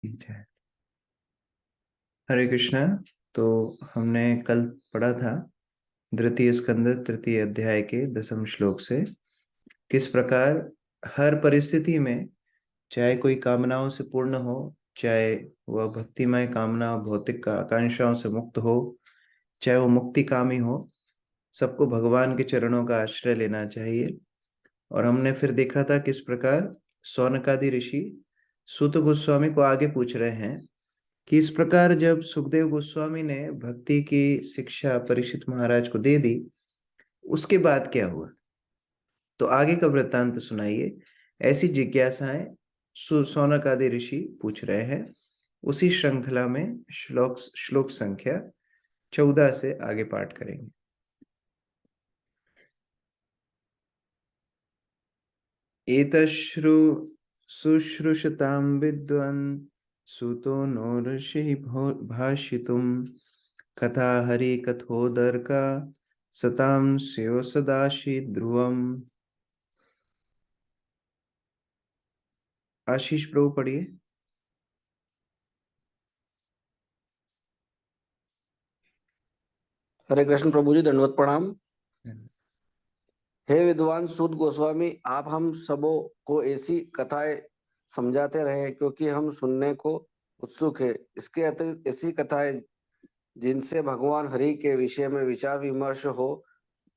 ठीक है। हरे कृष्णा। तो हमने कल पढ़ा था द्वितीय स्कंद तृतीय अध्याय के 10वें श्लोक से किस प्रकार हर परिस्थिति में, चाहे कोई कामनाओं से पूर्ण हो, चाहे वह भक्तिमय कामना भौतिक का आकांक्षाओं से मुक्त हो, चाहे वो मुक्ति कामी हो, सबको भगवान के चरणों का आश्रय लेना चाहिए। और हमने फिर देखा था किस प्रकार शौनकादि ऋषि सूत गोस्वामी को आगे पूछ रहे हैं कि इस प्रकार जब सुखदेव गोस्वामी ने भक्ति की शिक्षा परीक्षित महाराज को दे दी, उसके बाद क्या हुआ। तो आगे का वृत्तांत सुनाइए। ऐसी जिज्ञासाएं शौनक आदि ऋषि पूछ रहे हैं। उसी श्रृंखला में श्लोक श्लोक संख्या 14 से आगे पाठ करेंगे। एतश्रु शुश्रूषतां विद्वन् सूतो नो ऋषि भाषितुं कथा हरि कथोदर्का सतां स्यो सदाशि ध्रुवम। आशीष प्रभु पढ़िए। हरे कृष्ण प्रभु जी, दंडवत प्रणाम। हे विद्वान सूत गोस्वामी, आप हम सबों को ऐसी कथाएं समझाते रहे क्योंकि हम सुनने को उत्सुक है। इसके अतिरिक्त ऐसी कथाएं जिनसे भगवान हरि के विषय में विचार विमर्श हो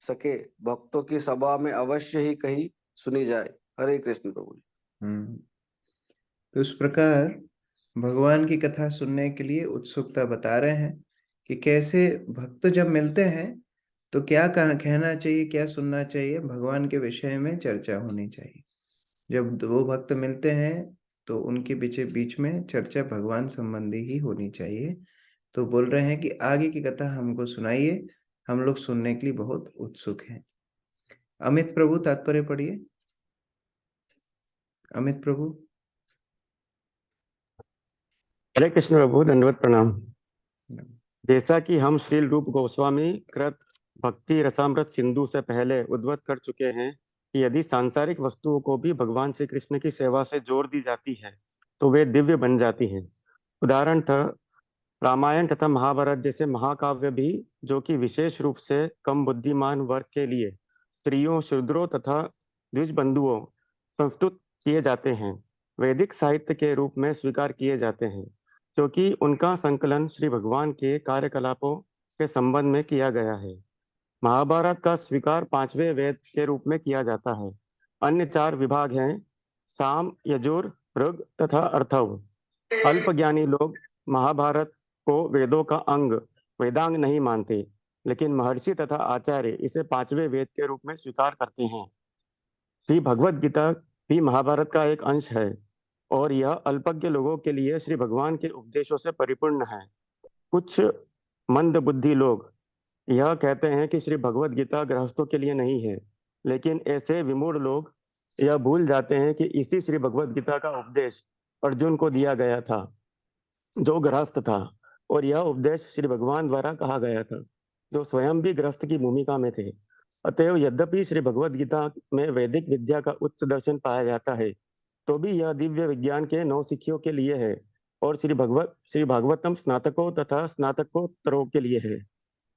सके, भक्तों की सभा में अवश्य ही कहीं सुनी जाए। हरे कृष्ण प्रभु जी। तो इस प्रकार भगवान की कथा सुनने के लिए उत्सुकता बता रहे हैं कि कैसे भक्त जब मिलते हैं तो क्या कहना चाहिए, क्या सुनना चाहिए, भगवान के विषय में चर्चा होनी चाहिए। जब दो भक्त मिलते हैं तो उनके बीच बीच में चर्चा भगवान संबंधी ही होनी चाहिए। तो बोल रहे हैं कि आगे की कथा हमको सुनाइए, हम लोग सुनने के लिए बहुत उत्सुक हैं। अमित प्रभु तात्पर्य पढ़िए। अमित प्रभु। हरे कृष्ण प्रभु, दंडवत प्रणाम। जैसा कि हम श्रील रूप गोस्वामी कृत भक्ति रसामृत सिंधु से पहले उद्वत कर चुके हैं कि यदि सांसारिक वस्तुओं को भी भगवान श्री कृष्ण की सेवा से जोड़ दी जाती है तो वे दिव्य बन जाती हैं। उदाहरण था रामायण तथा महाभारत जैसे महाकाव्य भी, जो कि विशेष रूप से कम बुद्धिमान वर्ग के लिए स्त्रियों, शूद्रों तथा द्विज बंधुओं संस्तुत किए जाते हैं, वैदिक साहित्य के रूप में स्वीकार किए जाते हैं, क्योंकि उनका संकलन श्री भगवान के कार्यकलापों के संबंध में किया गया है। महाभारत का स्वीकार 5वें वेद के रूप में किया जाता है। अन्य 4 विभाग हैं साम, यजुर, ऋग तथा अर्थव। अल्पज्ञानी लोग महाभारत को वेदों का अंग, वेदांग नहीं मानते, लेकिन महर्षि तथा आचार्य इसे 5वें वेद के रूप में स्वीकार करते हैं। श्री भगवद गीता भी महाभारत का एक अंश है और यह अल्पज्ञ लोगों के लिए श्री भगवान के उपदेशों से परिपूर्ण है। कुछ मंद बुद्धि लोग यह कहते हैं कि श्री भगवद गीता गृहस्थों के लिए नहीं है, लेकिन ऐसे विमूढ़ लोग यह भूल जाते हैं कि इसी श्री भगवद गीता का उपदेश अर्जुन को दिया गया था, जो गृहस्थ था, और यह उपदेश श्री भगवान द्वारा कहा गया था, जो स्वयं भी गृहस्थ की भूमिका में थे। अतएव यद्यपि श्री भगवद गीता में वैदिक विद्या का उच्च दर्शन पाया जाता है, तो भी यह दिव्य विज्ञान के नौसिखियों के लिए है और श्री भागवतम स्नातकों तथा स्नातकोत्तरों के लिए है।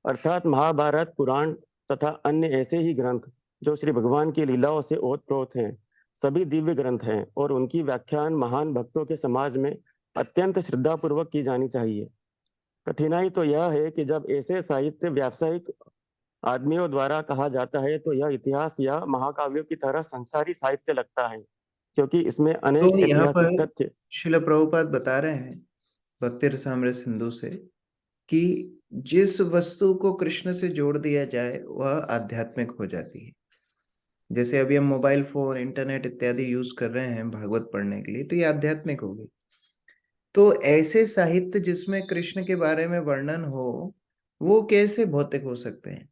अर्थात महाभारत, पुराण तथा अन्य ऐसे ही ग्रंथ जो श्री भगवान की लीलाओं से ओतप्रोत हैं, सभी दिव्य ग्रंथ हैं और उनकी व्याख्यान महान भक्तों के समाज में अत्यंत श्रद्धापूर्वक की जानी चाहिए। कठिनाई तो यह है कि जब ऐसे साहित्य व्यावसायिक आदमियों द्वारा कहा जाता है तो यह इतिहास या महाकाव्यों की तरह संसारी साहित्य लगता है, क्योंकि इसमें अनेक तो यहाँ ऐतिहासिक पर तथ्य। शिल प्रभुपाद बता रहे हैं भक्ति रसामृत सिंधु से कि जिस वस्तु को कृष्ण से जोड़ दिया जाए वह आध्यात्मिक हो जाती है। जैसे अभी हम मोबाइल फोन, इंटरनेट इत्यादि यूज कर रहे हैं भागवत पढ़ने के लिए, तो ये आध्यात्मिक हो गई। तो ऐसे साहित्य जिसमें कृष्ण के बारे में वर्णन हो, वो कैसे भौतिक हो सकते हैं।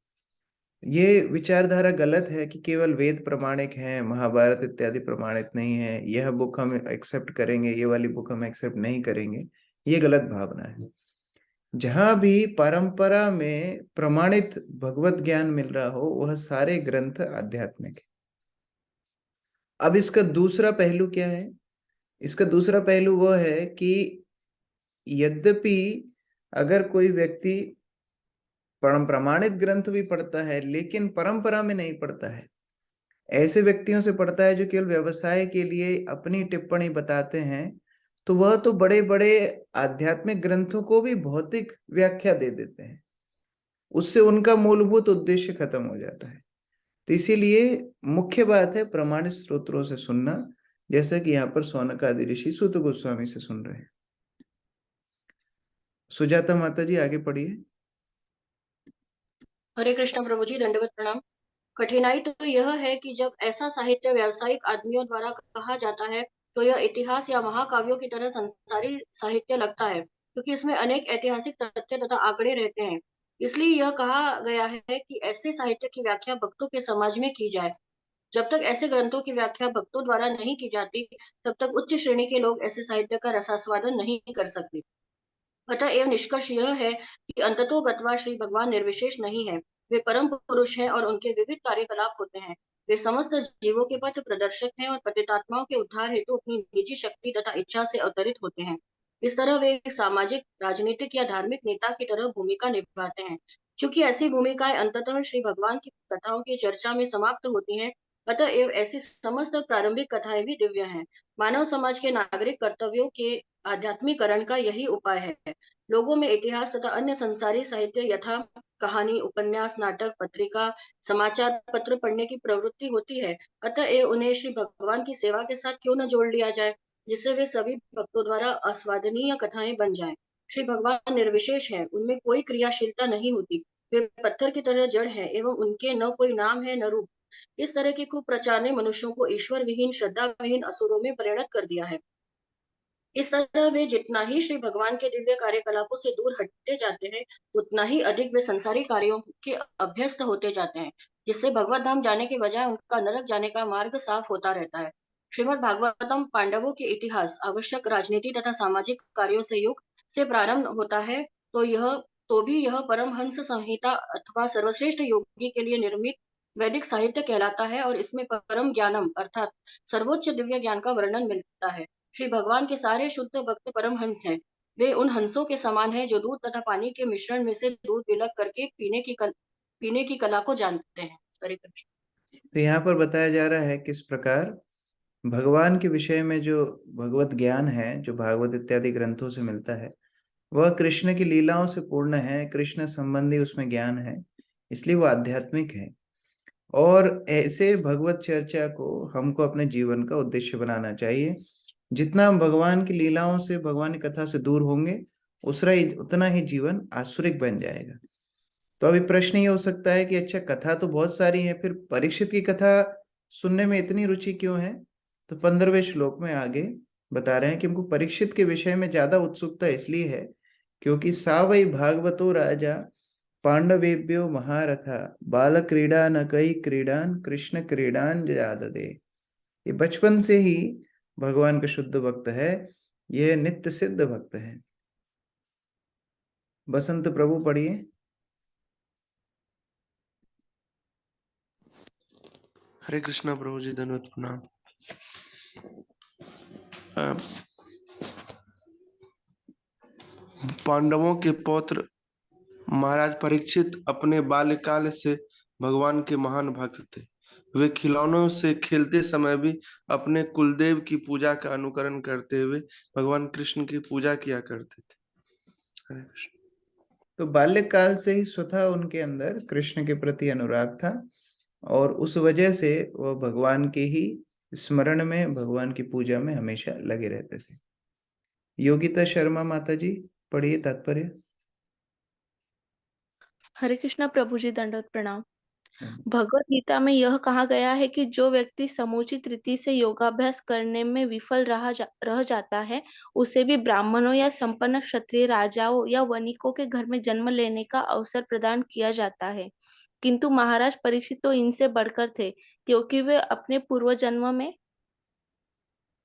ये विचारधारा गलत है कि केवल वेद प्रमाणिक हैं, महाभारत इत्यादि प्रमाणित नहीं है, यह बुक हम एक्सेप्ट करेंगे, ये वाली बुक हम एक्सेप्ट नहीं करेंगे। ये गलत भावना है। जहां भी परंपरा में प्रमाणित भगवत ज्ञान मिल रहा हो वह सारे ग्रंथ आध्यात्मिक है। अब इसका दूसरा पहलू क्या है। इसका दूसरा पहलू वह है कि यद्यपि अगर कोई व्यक्ति प्रमाणित ग्रंथ भी पढ़ता है लेकिन परंपरा में नहीं पढ़ता है, ऐसे व्यक्तियों से पढ़ता है जो केवल व्यवसाय के लिए अपनी टिप्पणी बताते हैं, तो वह तो बड़े बड़े आध्यात्मिक ग्रंथों को भी भौतिक व्याख्या दे देते हैं। उससे उनका मूलभूत उद्देश्य खत्म हो जाता है। तो इसीलिए मुख्य बात है प्रमाणित स्रोतों से सुनना, जैसा कि यहाँ पर सौनक आदि ऋषि सूत गोस्वामी से सुन रहे हैं। सुजाता माता जी आगे पढ़िए। हरे कृष्ण प्रभु जी, दंडवत प्रणाम। कठिनाई तो यह है कि जब ऐसा साहित्य व्यावसायिक आदमियों द्वारा कहा जाता है तो यह इतिहास या महाकाव्यों की तरह संसारी साहित्य लगता है, क्योंकि इसमें अनेक ऐतिहासिक तथ्य तथा आंकड़े रहते हैं। इसलिए यह कहा गया है कि ऐसे साहित्य की व्याख्या भक्तों के समाज में की जाए। जब तक ऐसे ग्रंथों की व्याख्या भक्तों द्वारा नहीं की जाती, तब तक उच्च श्रेणी के लोग ऐसे साहित्य का रसास्वादन नहीं कर सकते। अतः एवं निष्कर्ष यह है कि अंततो गत्वा श्री भगवान निर्विशेष नहीं है, वे परम पुरुष हैं और उनके विविध कार्यकलाप होते हैं। वे समस्त जीवों के पथ प्रदर्शक हैं और पतितात्माओं के उद्धार हेतु अपनी निजी शक्ति तथा इच्छा से अवतरित होते हैं। इस तरह वे एक सामाजिक, राजनीतिक या धार्मिक नेता की तरह भूमिका निभाते हैं। चूंकि ऐसी भूमिकाएं अंततः श्री भगवान की कथाओं की चर्चा में समाप्त होती हैं, अतः एवं ऐसी समस्त प्रारंभिक कथाएं भी दिव्य हैं। मानव समाज के नागरिक कर्तव्यों के आध्यात्मिकरण का यही उपाय है। लोगों में इतिहास तथा अन्य संसारी साहित्य यथा कहानी, उपन्यास, नाटक, पत्रिका, समाचार पत्र पढ़ने की प्रवृत्ति होती है। अतः उन्हें श्री भगवान की सेवा के साथ क्यों न जोड़ लिया जाए, जिससे वे सभी भक्तों द्वारा अस्वादनीय कथाएं बन जाएं। श्री भगवान निर्विशेष है, उनमें कोई क्रियाशीलता नहीं होती। वे पत्थर की तरह जड़ है एवं उनके न कोई नाम है न रूप। इस तरह के कुप्रचार ने मनुष्यों को ईश्वर विहीन, श्रद्धा विहीन असुरों में परिणत कर दिया है। इस तरह वे जितना ही श्री भगवान के दिव्य कार्यकलापों से दूर हटते जाते हैं, उतना ही अधिक वे संसारी कार्यों के अभ्यस्त होते जाते हैं, जिससे भगवत धाम जाने के बजाय उनका नरक जाने का मार्ग साफ होता रहता है। श्रीमद् भागवतम पांडवों के इतिहास आवश्यक राजनीति तथा सामाजिक कार्यों से युग से प्रारंभ होता है, तो भी यह परमहंस संहिता अथवा सर्वश्रेष्ठ योगी के लिए निर्मित वैदिक साहित्य कहलाता है और इसमें परम ज्ञानम अर्थात सर्वोच्च दिव्य ज्ञान का वर्णन मिलता है। श्री भगवान के सारे शुद्ध भक्त परमहंस हैं। वे उन हंसों के समान हैं जो दूध तथा पानी के मिश्रण में से दूध विलक करके पीने की कला को जानते हैं। हरे कृष्ण। तो यहाँ पर बताया जा रहा है किस प्रकार भगवान के विषय में जो भगवत ज्ञान है, जो भागवत इत्यादि ग्रंथों से मिलता है, वह कृष्ण की लीलाओं से पूर्ण है, कृष्ण संबंधी उसमें ज्ञान है, इसलिए वो आध्यात्मिक है। और ऐसे भगवत चर्चा को हमको अपने जीवन का उद्देश्य बनाना चाहिए। जितना हम भगवान की लीलाओं से, भगवान की कथा से दूर होंगे, उतना ही जीवन आसुरिक बन जाएगा। तो अभी प्रश्न ये हो सकता है कि अच्छा, कथा तो बहुत सारी है, फिर परीक्षित की कथा सुनने में इतनी रुचि क्यों है? तो 15वें श्लोक में आगे बता रहे हैं कि हमको परीक्षित के विषय में ज्यादा उत्सुकता इसलिए है क्योंकि सा वै भागवतो राजा पांडवेभ्यो महारथा बाल क्रीडा न कई क्रीडान कृष्ण क्रीडान जाददे। ये बचपन से ही भगवान का शुद्ध भक्त है, यह नित्य सिद्ध भक्त है। बसंत प्रभु पढ़िए। हरे कृष्णा प्रभु जी, धन्यवाद प्रणाम। पांडवों के पौत्र महाराज परीक्षित अपने बाल्यकाल से भगवान के महान भक्त थे। वे खिलौनों से खेलते समय भी अपने कुलदेव की पूजा का अनुकरण करते हुए भगवान कृष्ण की पूजा किया करते थे। हरे कृष्ण। तो बाल्यकाल से ही स्वतः उनके अंदर कृष्ण के प्रति अनुराग था और उस वजह से वह भगवान के ही स्मरण में, भगवान की पूजा में हमेशा लगे रहते थे। योगिता शर्मा माता जी पढ़िए तात्पर्य। हरे कृष्णा प्रभु जी, दंडवत प्रणाम। भगवत गीता में यह कहा गया है कि जो व्यक्ति समुचित रीति से योगाभ्यास करने में विफल रह जाता है, उसे भी ब्राह्मणों या संपन्न क्षत्रिय राजाओं या वणिकों के घर में जन्म लेने का अवसर प्रदान किया जाता है। किंतु महाराज परीक्षित तो इनसे बढ़कर थे, क्योंकि वे अपने पूर्व जन्म में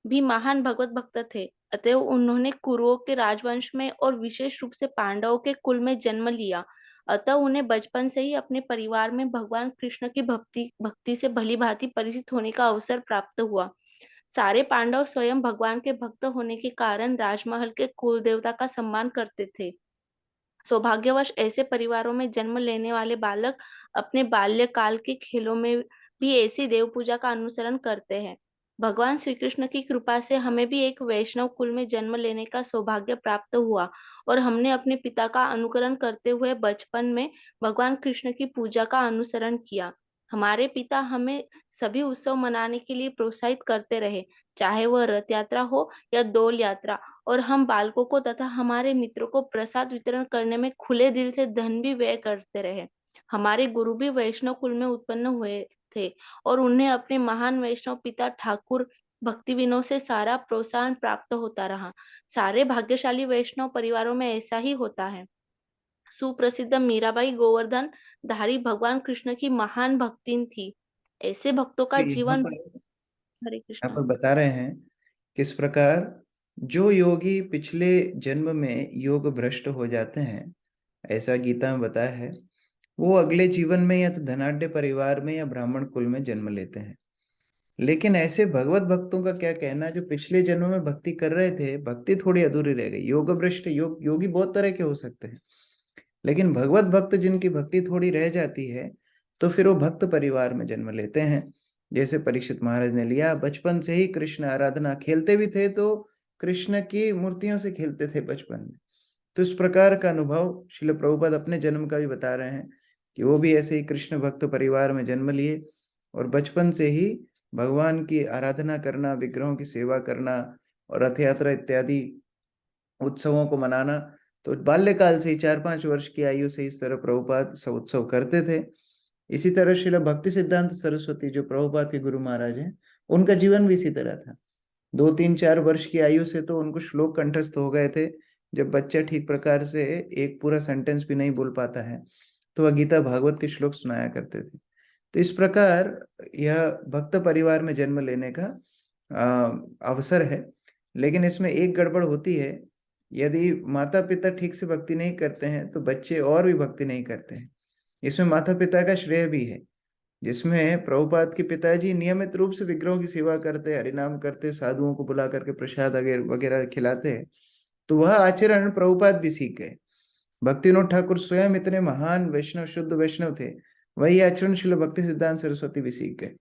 भी महान भगवत भक्त थे। अतएव उन्होंने कुरुओं के राजवंश में और विशेष रूप से पांडवों के कुल में जन्म लिया। अतः उन्हें बचपन से ही अपने परिवार में भगवान कृष्ण की भक्ति से भली भांति परिचित होने का अवसर प्राप्त हुआ। सारे पांडव स्वयं भगवान के भक्त होने के कारण राजमहल के कुल देवता का सम्मान करते थे। सौभाग्यवश ऐसे परिवारों में जन्म लेने वाले बालक अपने बाल्यकाल के खेलों में भी ऐसी देव पूजा का अनुसरण करते हैं। भगवान श्री कृष्ण की कृपा से हमें भी एक वैष्णव कुल में जन्म लेने का सौभाग्य प्राप्त हुआ और हमने अपने पिता का अनुकरण करते हुए बचपन में भगवान कृष्ण की पूजा का अनुसरण किया। हमारे पिता हमें सभी उत्सव मनाने के लिए प्रोत्साहित करते रहे, चाहे वह रथ यात्रा हो या डोल यात्रा, और हम बालकों को तथा हमारे मित्रों को प्रसाद वितरण करने में खुले दिल से धन भी व्यय करते रहे। हमारे गुरु भी वैष्णव कुल में उत्पन्न हुए थे और उन्हें अपने महान वैष्णव पिता ठाकुर भक्ति विनोद से सारा प्रोत्साहन प्राप्त होता रहा। सारे भाग्यशाली वैष्णव परिवारों में ऐसा ही होता है। सुप्रसिद्ध मीराबाई गोवर्धन धारी भगवान कृष्ण की महान भक्तिन थी। ऐसे भक्तों का यहाँ जीवन पर हरे यहाँ कृष्ण। पर बता रहे हैं किस प्रकार जो योगी पिछले जन्म में योग भ्रष्ट हो जाते हैं, ऐसा गीता में बताया है, वो अगले जीवन में या तो धनाढ्य परिवार में या ब्राह्मण कुल में जन्म लेते हैं। लेकिन ऐसे भगवत भक्तों का क्या कहना, जो पिछले जन्म में भक्ति कर रहे थे, भक्ति थोड़ी अधूरी रह गई। योग भ्रष्ट योगी बहुत तरह के हो सकते हैं, लेकिन भगवत भक्त जिनकी भक्ति थोड़ी रह जाती है, तो फिर वो भक्त परिवार में जन्म लेते हैं। जैसे परीक्षित महाराज ने लिया, बचपन से ही कृष्ण आराधना, खेलते भी थे तो कृष्ण की मूर्तियों से खेलते थे बचपन में। तो इस प्रकार का अनुभव श्रील प्रभुपाद अपने जन्म का भी बता रहे हैं कि वो भी ऐसे ही कृष्ण भक्त परिवार में जन्म लिए और बचपन से ही भगवान की आराधना करना, विग्रहों की सेवा करना और रथ यात्रा इत्यादि उत्सवों को मनाना, तो बाल्यकाल से ही 4-5 वर्ष की आयु से इस तरह प्रभुपाद सब उत्सव करते थे। इसी तरह श्रील भक्ति सिद्धांत सरस्वती जो प्रभुपाद के गुरु महाराज हैं, उनका जीवन भी इसी तरह था। 2-3-4 वर्ष की आयु से तो उनको श्लोक कंठस्थ हो गए थे। जब बच्चा ठीक प्रकार से एक पूरा सेंटेंस भी नहीं बोल पाता है, तो वह गीता भागवत के श्लोक सुनाया करते थे। तो इस प्रकार यह भक्त परिवार में जन्म लेने का अवसर है। लेकिन इसमें एक गड़बड़ होती है, यदि माता पिता ठीक से भक्ति नहीं करते हैं तो बच्चे और भी भक्ति नहीं करते हैं। इसमें माता पिता का श्रेय भी है, जिसमें प्रभुपाद के पिताजी नियमित रूप से विग्रहों की सेवा करते, हरिनाम करते, साधुओं को बुला करके प्रसाद वगैरह खिलाते, तो वह आचरण प्रभुपाद भी सीख गए। भक्तिविनोद ठाकुर स्वयं इतने महान वैष्णव, शुद्ध वैष्णव थे, वही आचरण श्रील भक्ति सिद्धांत सरस्वती भी सीख गए।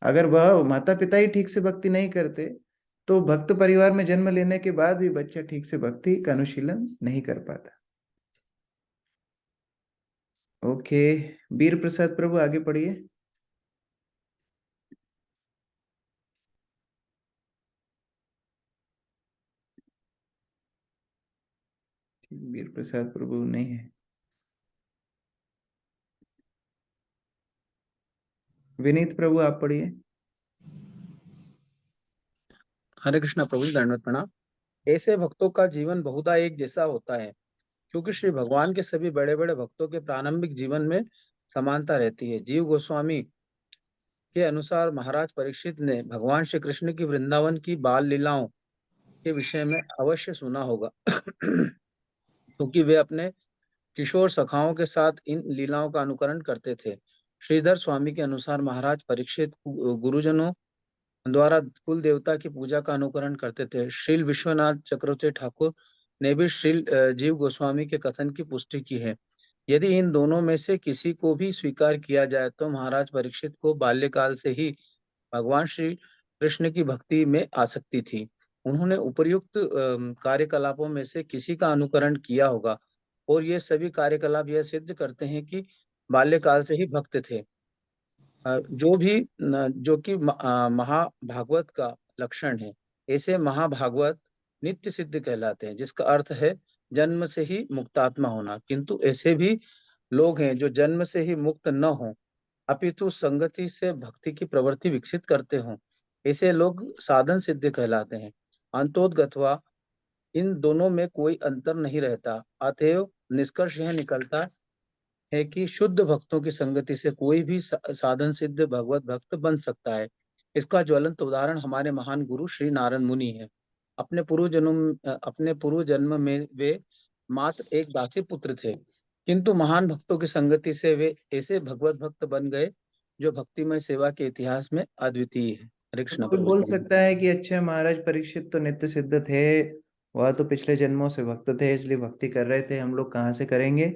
अगर वह माता पिता ही ठीक से भक्ति नहीं करते, तो भक्त परिवार में जन्म लेने के बाद भी बच्चा ठीक से भक्ति का अनुशीलन नहीं कर पाता। ओके, वीर प्रसाद प्रभु आगे पढ़िए। वीर प्रसाद प्रभु नहीं है। विनीत प्रभु आप पढ़िए। हरे कृष्णा प्रभु जी, दंडवत प्रणाम। ऐसे भक्तों का जीवन बहुधा एक जैसा होता है, क्योंकि श्री भगवान के सभी बड़े बड़े भक्तों के प्रारंभिक जीवन में समानता रहती है। जीव गोस्वामी के अनुसार महाराज परीक्षित ने भगवान श्री कृष्ण की वृंदावन की बाल लीलाओं के विषय में अवश्य सुना होगा क्योंकि वे अपने किशोर सखाओं के साथ इन लीलाओं का अनुकरण करते थे। श्रीधर स्वामी के अनुसार महाराज परीक्षित गुरुजनों द्वारा कुल देवता की पूजा का अनुकरण करते थे। श्रील विश्वनाथ चक्रवर्ती ठाकुर ने भी श्रील जीव गोस्वामी के कथन की पुष्टि की है। यदि इन दोनों में से किसी को भी स्वीकार किया जाए तो महाराज परीक्षित को बाल्यकाल से ही भगवान श्री कृष्ण की भक्ति में आसक्ति थी। उन्होंने उपर्युक्त कार्यकलापों में से किसी का अनुकरण किया होगा और ये सभी कार्यकलाप यह सिद्ध करते हैं कि बाल्यकाल से ही भक्त थे। जो कि महाभागवत का लक्षण है। ऐसे महाभागवत नित्य सिद्ध कहलाते हैं, जिसका अर्थ है जन्म से ही मुक्तात्मा होना। किंतु ऐसे भी लोग हैं जो जन्म से ही मुक्त न हो, अपितु संगति से भक्ति की प्रवृत्ति विकसित करते हों। ऐसे लोग साधन सिद्ध कहलाते हैं। अंतोदगत्वा इन दोनों में कोई अंतर नहीं रहता। अतएव निष्कर्ष यह निकलता है कि शुद्ध भक्तों की संगति से कोई भी साधन सिद्ध भगवत भक्त बन सकता है। इसका ज्वलंत उदाहरण हमारे महान गुरु श्री नारद मुनि है। अपने पूर्व जन्म में वे मात्र एक दासी पुत्र थे, किंतु महान भक्तों की संगति से वे ऐसे भगवत भक्त बन गए जो भक्तिमय सेवा के इतिहास में अद्वितीय है। हरे कृष्णा कोई प्रभु बोल जी। सकता है कि अच्छा महाराज परीक्षित तो नित्य सिद्ध थे, वह तो पिछले जन्मों से भक्त थे इसलिए भक्ति कर रहे थे, हम लोग कहाँ से करेंगे।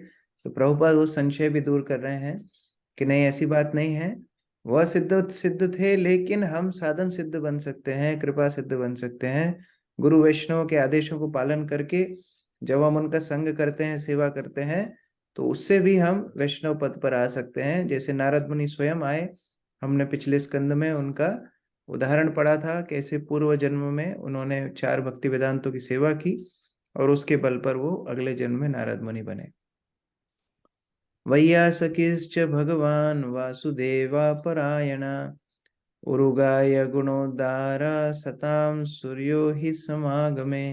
तो प्रभुपाद वो संशय भी दूर कर रहे हैं कि नहीं, ऐसी बात नहीं है। वह सिद्ध सिद्ध थे, लेकिन हम साधन सिद्ध बन सकते हैं, कृपा सिद्ध बन सकते हैं। गुरु वैष्णव के आदेशों को पालन करके जब हम उनका संग करते हैं, सेवा करते हैं, तो उससे भी हम वैष्णव पद पर आ सकते हैं। जैसे नारद मुनि स्वयं आए, हमने पिछले स्कंद में उनका उदाहरण पढ़ा था, कैसे पूर्व जन्म में उन्होंने 4 भक्ति वेदांतों की सेवा की और उसके बल पर वो अगले जन्म में नारद मुनि बने। वैयासकिश्च भगवान वासुदेवा परायण उरुगाय गुणोद्धारा सताम सूर्यो ही समागमे।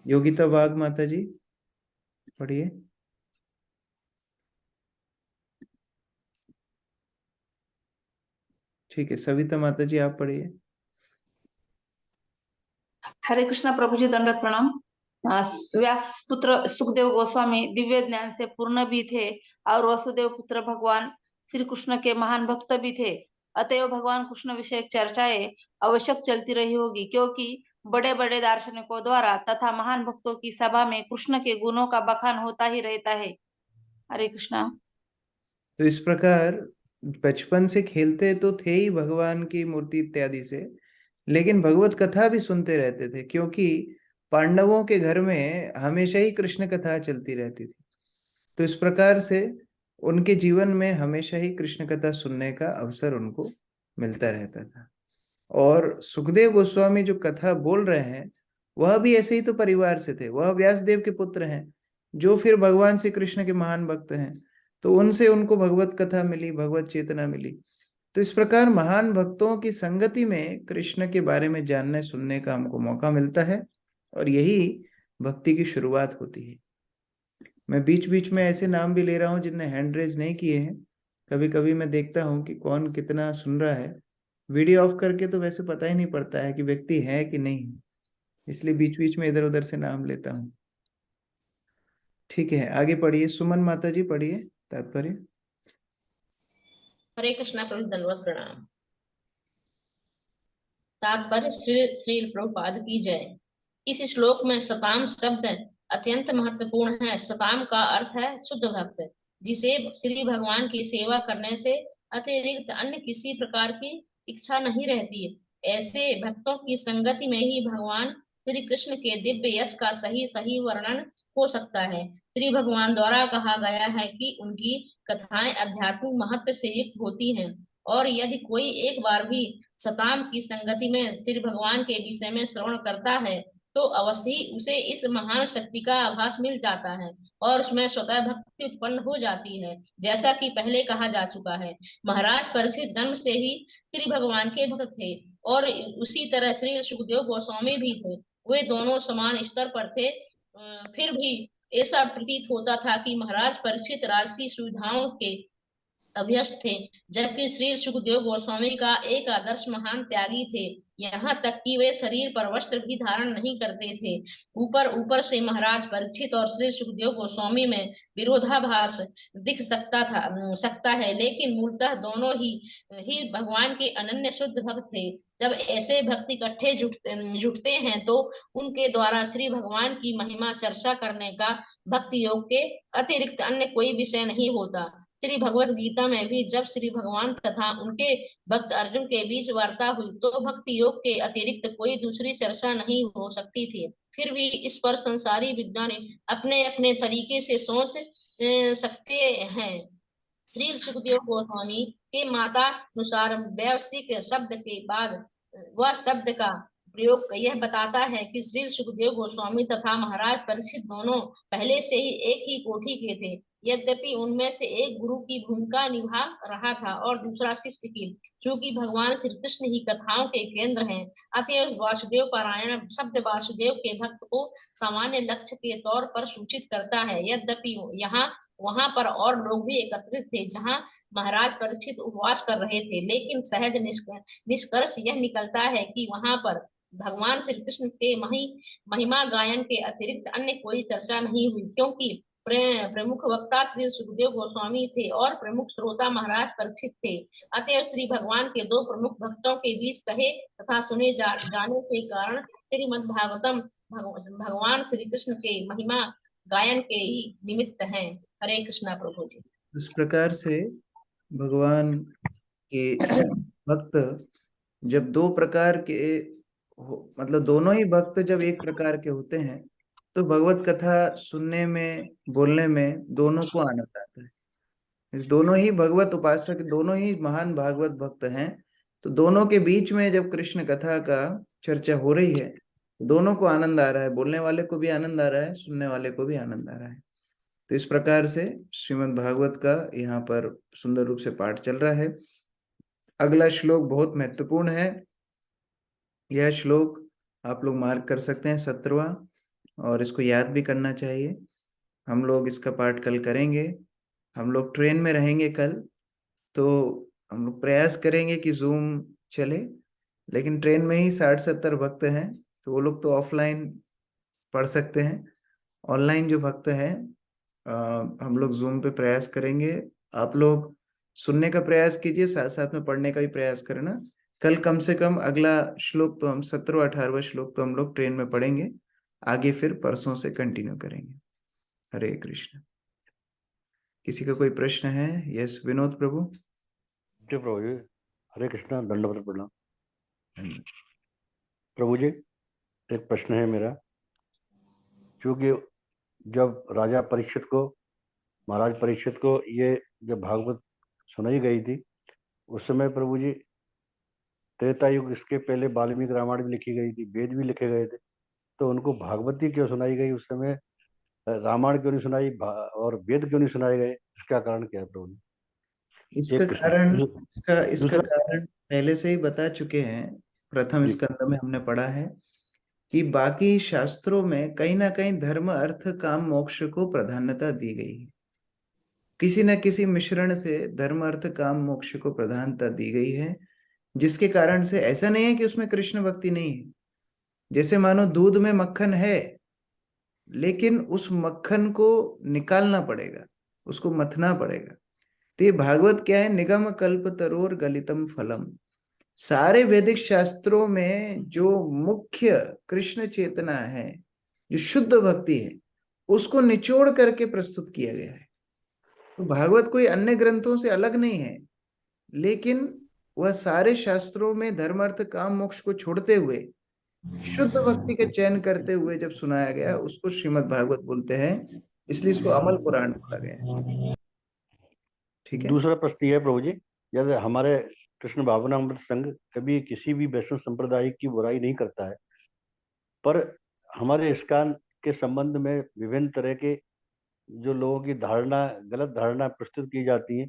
योगिता वाघ माता जी पढ़िए। ठीक है, सविता माता जी आप पढ़िए। हरे कृष्णा प्रभु जी, दंडवत प्रणाम। व्यास पुत्र सुखदेव गोस्वामी दिव्य ज्ञान से पूर्ण भी थे और वसुदेव पुत्र भगवान श्री कृष्ण के महान भक्त भी थे। अतएव भगवान कृष्ण विषयक चर्चाएं आवश्यक चलती रही होगी, क्योंकि बड़े बड़े दार्शनिकों द्वारा तथा महान भक्तों की सभा में कृष्ण के गुणों का बखान होता ही रहता है। हरे कृष्णा। तो इस प्रकार बचपन से खेलते तो थे ही भगवान की मूर्ति इत्यादि से, लेकिन भगवत कथा भी सुनते रहते थे, क्योंकि पांडवों के घर में हमेशा ही कृष्ण कथा चलती रहती थी। तो इस प्रकार से उनके जीवन में हमेशा ही कृष्ण कथा सुनने का अवसर उनको मिलता रहता था। और सुखदेव गोस्वामी जो कथा बोल रहे हैं, वह भी ऐसे ही तो परिवार से थे। वह व्यासदेव के पुत्र हैं, जो फिर भगवान श्री कृष्ण के महान भक्त हैं। तो उनसे उनको भगवत कथा मिली, भगवत चेतना मिली। तो इस प्रकार महान भक्तों की संगति में कृष्ण के बारे में जानने सुनने का हमको मौका मिलता है, और यही भक्ति की शुरुआत होती है। मैं बीच बीच में ऐसे नाम भी ले रहा हूँ जिनने हैंड रेज नहीं किए हैं। कभी कभी मैं देखता हूँ कि कौन कितना सुन रहा है। वीडियो ऑफ करके तो वैसे पता ही नहीं पड़ता है कि व्यक्ति है कि नहीं, इसलिए बीच बीच में इधर उधर से नाम लेता हूँ। ठीक है, आगे पढ़िए। सुमन माता जी पढ़िए तात्पर्य। हरे कृष्णा प्रभु, दंडवत प्रणाम। तात्पर्य श्री श्री प्रभुपाद की जय। इस श्लोक में सताम शब्द अत्यंत महत्वपूर्ण है। सताम का अर्थ है शुद्ध भक्त, जिसे श्री भगवान की सेवा करने से अतिरिक्त अन्य किसी प्रकार की इच्छा नहीं रहती है। ऐसे भक्तों की संगति में ही भगवान श्री कृष्ण के दिव्य यश का सही सही वर्णन हो सकता है। श्री भगवान द्वारा कहा गया है कि उनकी कथाएं आध्यात्मिक महत्व से युक्त होती हैं, और यदि कोई एक बार भी सताम की संगति में श्री भगवान के विषय में श्रवण करता है, तो अवश्य ही उसे इस महान शक्ति का आभास मिल जाता है और उसमें स्वतः भक्ति उत्पन्न हो जाती है। जैसा कि पहले कहा जा चुका है, महाराज परीक्षित जन्म से ही श्री भगवान के भक्त थे, और उसी तरह श्री सुखदेव गोस्वामी भी थे। वे दोनों समान स्तर पर थे। फिर भी ऐसा प्रतीत होता था कि महाराज परीक्षित राजसी सुविधाओं के अभ्यस्त थे, जबकि श्री सुखदेव गोस्वामी का एक आदर्श महान त्यागी थे। यहाँ तक कि वे शरीर पर वस्त्र भी धारण नहीं करते थे। ऊपर ऊपर से महाराज परीक्षित और श्री सुखदेव गोस्वामी में विरोधाभास दिख सकता है, लेकिन मूलतः दोनों ही भगवान के अनन्य शुद्ध भक्त थे। जब ऐसे भक्त इकट्ठे जुटते हैं, तो उनके द्वारा श्री भगवान की महिमा चर्चा करने का भक्ति योग के अतिरिक्त अन्य कोई विषय नहीं होता। श्री भगवत गीता में भी जब श्री भगवान तथा उनके भक्त अर्जुन के बीच वार्ता हुई, तो भक्ति योग के अतिरिक्त कोई दूसरी चर्चा नहीं हो सकती थी। फिर भी इस पर संसारी विज्ञानी अपने अपने तरीके से सोच सकते हैं। श्री सुखदेव गोस्वामी के माता अनुसार व्यावसायिक शब्द के बाद वह शब्द का प्रयोग यह बताता है कि श्री सुखदेव गोस्वामी तथा महाराज परीक्षित दोनों पहले से ही एक ही कोटि के थे। यद्यपि उनमें से एक गुरु की भूमिका निभा रहा था और दूसरा शिष्य की। क्योंकि भगवान श्री कृष्ण ही कथाओं के केंद्र हैं, अतएव वासुदेव पारायण शब्द वासुदेव के भक्त को सामान्य लक्ष्य के तौर पर सूचित करता है। यद्यपि यहाँ वहां पर और लोग भी एकत्रित थे जहां महाराज परीक्षित उपवास कर रहे थे, लेकिन सहज निष्कर्ष यह निकलता है कि वहां पर भगवान श्री कृष्ण के महिमा गायन के अतिरिक्त अन्य कोई चर्चा नहीं हुई, क्योंकि प्रमुख वक्ता श्री सुखदेव गोस्वामी थे और प्रमुख श्रोता महाराज परीक्षित थे। अतएव श्री भगवान के दो प्रमुख भक्तों के बीच कहे तथा सुने जाने के कारण श्रीमद् भागवतम भगवान श्री कृष्ण के महिमा गायन के ही निमित्त हैं। हरे कृष्णा प्रभु जी। इस प्रकार से भगवान के भक्त जब दो प्रकार के मतलब दोनों ही भक्त जब एक प्रकार के होते हैं तो भगवत कथा सुनने में बोलने में दोनों को आनंद आता है। इस दोनों ही भगवत उपासक दोनों ही महान भागवत भक्त हैं, तो दोनों के बीच में जब कृष्ण कथा का चर्चा हो रही है दोनों को आनंद आ रहा है, बोलने वाले को भी आनंद आ रहा है, सुनने वाले को भी आनंद आ रहा है। तो इस प्रकार से श्रीमद् भागवत का यहाँ पर सुंदर रूप से पाठ चल रहा है। अगला श्लोक बहुत महत्वपूर्ण है। यह श्लोक आप लोग मार्क कर सकते हैं 17वां, और इसको याद भी करना चाहिए। हम लोग इसका पाठ कल करेंगे। हम लोग ट्रेन में रहेंगे कल, तो हम लोग प्रयास करेंगे कि जूम चले, लेकिन ट्रेन में ही 60-70 भक्त हैं, तो वो लोग तो ऑफलाइन पढ़ सकते हैं। ऑनलाइन जो भक्त हैं हम लोग जूम पे प्रयास करेंगे। आप लोग सुनने का प्रयास कीजिए, साथ साथ में पढ़ने का भी प्रयास करना। कल कम से कम अगला श्लोक तो हम 17वां-18वां श्लोक तो हम लोग ट्रेन में पढ़ेंगे, आगे फिर परसों से कंटिन्यू करेंगे। हरे कृष्ण। किसी का कोई प्रश्न है? यस विनोद प्रभु। जी प्रभु जी, हरे कृष्णा, दंडवत प्रणाम। प्रभु जी, एक प्रश्न है मेरा। क्योंकि जब राजा परीक्षित को, महाराज परीक्षित को ये जब भागवत सुनाई गई थी, उस समय प्रभु जी त्रेता युग, इसके पहले वाल्मीकि रामायण भी लिखी गई थी, वेद भी लिखे गए थे, तो उनको भागवती क्यों सुनाई गई? उस समय रामायण क्यों नहीं सुनाई और वेद क्यों नहीं सुनाए गए? इसका कारण क्या है प्रभु जी? इसका कारण पहले से ही बता चुके हैं। प्रथम स्कंद में हमने पढ़ा है कि बाकी शास्त्रों में कहीं ना कहीं धर्म अर्थ काम मोक्ष को प्राधान्यता दी गई है। किसी न किसी मिश्रण से धर्म अर्थ काम मोक्ष को प्राधान्यता दी गई है, जिसके कारण से ऐसा नहीं है कि उसमें कृष्ण भक्ति नहीं है। जैसे मानो दूध में मक्खन है, लेकिन उस मक्खन को निकालना पड़ेगा, उसको मथना पड़ेगा। तो ये भागवत क्या है? निगम कल्प तरोर गलितम फलम। सारे वैदिक शास्त्रों में जो मुख्य कृष्ण चेतना है, जो शुद्ध भक्ति है, उसको निचोड़ करके प्रस्तुत किया गया है। तो भागवत कोई अन्य ग्रंथों से अलग नहीं है, लेकिन वह सारे शास्त्रों में धर्म अर्थ काम मोक्ष को छोड़ते हुए शुद्ध भक्ति का चयन करते हुए जब सुनाया गया, उसको श्रीमद् भागवत बोलते हैं। इसलिए इसको अमल पुराण बोला गया। ठीक है। दूसरा प्रश्न यह है प्रभु जी, जैसे हमारे कृष्ण भावनामृत संघ कभी किसी भी वैष्णव संप्रदाय की बुराई नहीं करता है, पर हमारे इस्कॉन के संबंध में विभिन्न तरह के जो लोगों की धारणा, गलत धारणा प्रस्तुत की जाती है,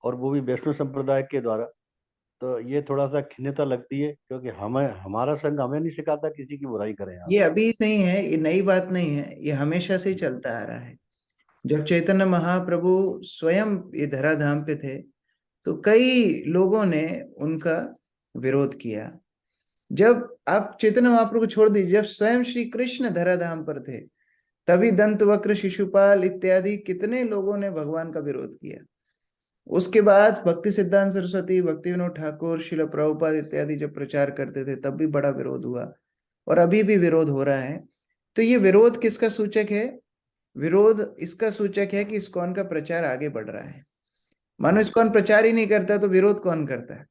और वो भी वैष्णव संप्रदाय के द्वारा, तो ये थोड़ा सा खिन्नता लगती है, क्योंकि हमारा संघ हमें नहीं सिखाता किसी की बुराई करें। ये अभी नहीं है, ये नई बात नहीं है, ये हमेशा से ही चलता आ रहा है। जब चैतन्य महाप्रभु स्वयं ये धराधाम पे थे तो कई लोगों ने उनका विरोध किया। जब आप चैतन्य महाप्रभु को छोड़ दीजिए, जब स्वयं श्री कृष्ण धराधाम पर थे तभी दंत वक्र, शिशुपाल इत्यादि कितने लोगों ने भगवान का विरोध किया। उसके बाद भक्ति सिद्धांत सरस्वती, भक्ति विनोद ठाकुर, शिल प्रभुपाद इत्यादि जब प्रचार करते थे तब भी बड़ा विरोध हुआ, और अभी भी विरोध हो रहा है। तो ये विरोध किसका सूचक है? विरोध इसका सूचक है कि इस्कॉन का प्रचार आगे बढ़ रहा है। मानो इस्कॉन प्रचार ही नहीं करता तो विरोध कौन करता है?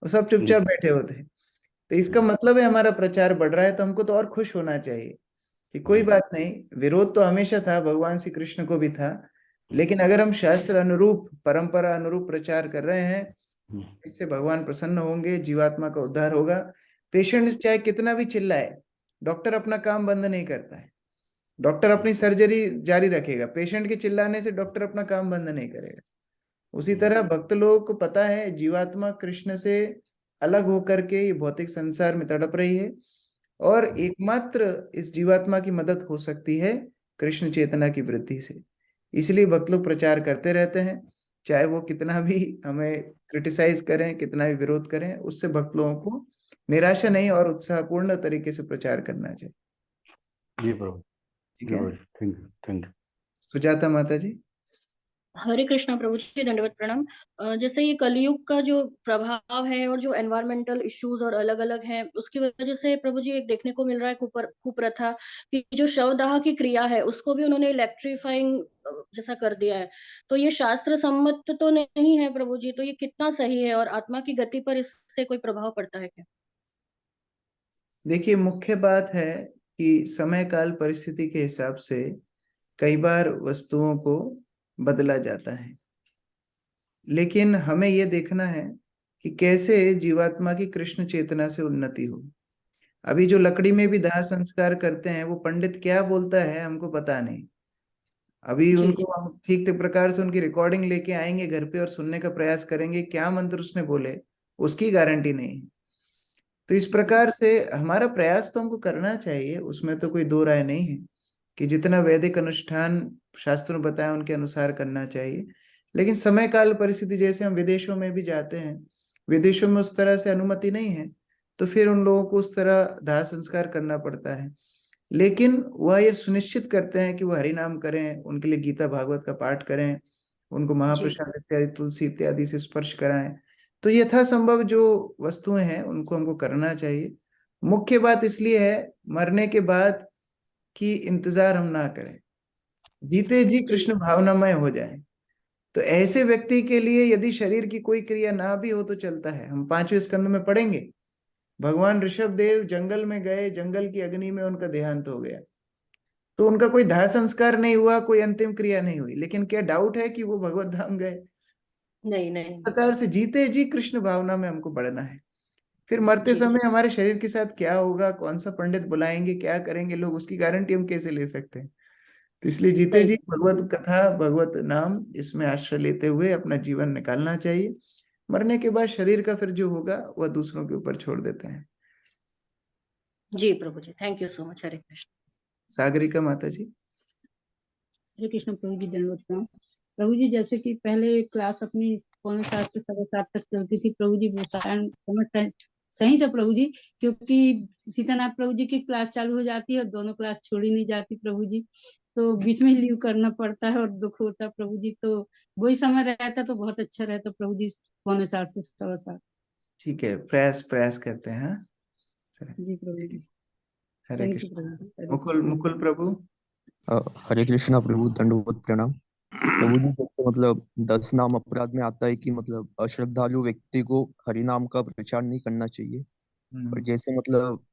वो सब चुपचाप बैठे होते हैं। तो इसका मतलब है हमारा प्रचार बढ़ रहा है, तो हमको तो और खुश होना चाहिए कि कोई बात नहीं, विरोध तो हमेशा था, भगवान श्री कृष्ण को भी था, लेकिन अगर हम शास्त्र अनुरूप, परंपरा अनुरूप प्रचार कर रहे हैं, इससे भगवान प्रसन्न होंगे, जीवात्मा का उद्धार होगा। पेशेंट चाहे कितना भी चिल्लाए, डॉक्टर अपना काम बंद नहीं करता है। डॉक्टर अपनी सर्जरी जारी रखेगा, पेशेंट के चिल्लाने से डॉक्टर अपना काम बंद नहीं करेगा। उसी तरह भक्त लोगों को पता है जीवात्मा कृष्ण से अलग होकर के ये भौतिक संसार में तड़प रही है, और एकमात्र इस जीवात्मा की मदद हो सकती है कृष्ण चेतना की वृद्धि से। इसलिए भक्त लोग प्रचार करते रहते हैं, चाहे वो कितना भी हमें क्रिटिसाइज करें, कितना भी विरोध करें, उससे भक्त लोगों को निराशा नहीं और उत्साहपूर्ण तरीके से प्रचार करना चाहिए। जी प्रभु, ठीक है। Thank you. सुजाता माता जी। हरे कृष्णा प्रभु जी, दंडवत प्रणाम। जैसे ये कलयुग का जो प्रभाव है और जो एनवायरमेंटल इश्यूज और अलग अलग हैं, उसकी वजह से प्रभु जी एक देखने को मिल रहा है कुप्रथा कि जो शवदाह की क्रिया है उसको भी उन्होंने इलेक्ट्रीफाइंग जैसा कर दिया है। तो ये शास्त्र सम्मत तो नहीं है प्रभु जी, तो ये कितना सही है और आत्मा की गति पर इससे कोई प्रभाव पड़ता है क्या? देखिए, मुख्य बात है कि समय काल परिस्थिति के हिसाब से कई बार वस्तुओं को बदला जाता है, लेकिन हमें यह देखना है कि कैसे जीवात्मा की कृष्ण चेतना से उन्नति हो। अभी जो लकड़ी में भी दाह संस्कार करते हैं, वो पंडित क्या बोलता है हमको पता नहीं। अभी जी उनको जी हम ठीक प्रकार से उनकी रिकॉर्डिंग लेके आएंगे घर पे और सुनने का प्रयास करेंगे, क्या मंत्र उसने बोले उसकी गारंटी नहीं है। तो इस प्रकार से हमारा प्रयास तो हमको करना चाहिए, उसमें तो कोई दो राय नहीं है कि जितना वैदिक अनुष्ठान शास्त्रों में बताया उनके अनुसार करना चाहिए। लेकिन समय काल परिस्थिति, जैसे हम विदेशों में भी जाते हैं, विदेशों में उस तरह से अनुमति नहीं है, तो फिर उन लोगों को उस तरह दाह संस्कार करना पड़ता है। लेकिन वह ये सुनिश्चित करते हैं कि वह हरि नाम करें, उनके लिए गीता भागवत का पाठ करें, उनको जी महाप्रसाद इत्यादि तुलसी इत्यादि से स्पर्श कराएं। तो यथासंभव जो वस्तुएं हैं उनको हमको करना चाहिए। मुख्य बात इसलिए है मरने के बाद की इंतजार हम ना करें, जीते जी जी कृष्ण भावनामय हो जाए। तो ऐसे व्यक्ति के लिए यदि शरीर की कोई क्रिया ना भी हो तो चलता है। हम 5वें स्कंद में पढ़ेंगे, भगवान ऋषभ देव जंगल में गए, जंगल की अग्नि में उनका देहांत हो गया, तो उनका कोई दाह संस्कार नहीं हुआ, कोई अंतिम क्रिया नहीं हुई, लेकिन क्या डाउट है कि वो भगवत धाम गए? नहीं नहीं। प्रकार से जीते जी कृष्ण भावना में हमको बढ़ना है। फिर मरते जी जी समय हमारे शरीर के साथ क्या होगा, कौन सा पंडित बुलाएंगे, क्या करेंगे लोग, उसकी गारंटी हम कैसे ले सकते हैं? तो इसलिए जीते सही। जी भगवत कथा, भगवत नाम, इसमें आश्रय लेते हुए अपना जीवन निकालना चाहिए। मरने के बाद शरीर का फिर जो होगा वह दूसरों के ऊपर छोड़ देते हैं। जी प्रभु जी, थैंक यू सो मच। हरे कृष्ण। सागरिका माता जी। हरे कृष्ण प्रभु जी, दंडवत प्रणाम। प्रभु जी, जैसे कि पहले क्लास अपनी 6:45 से 7:30 तक चलती थी प्रभु जी, वो समय सही था प्रभु जी, क्योंकि सीतानाथ प्रभु जी की क्लास चालू हो जाती है और दोनों क्लास छोड़ी नहीं जाती प्रभु जी, तो बीच में लीव करना पड़ता है और दुख होता है प्रभु जी। तो वही समय रहता तो बहुत अच्छा रहता प्रभु जी, 6:45 से 7:15। ठीक है, प्रयास प्रयास करते हैं। हाँ सर। जी प्रभु जी, हरे थैंक यू कृष्ण। प्रभु जी। हरे मुकुल कृष्ण। मुकुल प्रभु। हरे कृष्णा प्रभु, दंडवत प्रणाम। प्रभु जी, जैसे मतलब 10 नाम अपराध में आता है कि मतलब अश्रद्धालु व्यक्ति को हरि नाम का प्रचार नहीं करना चाहिए। और जैसे मतलब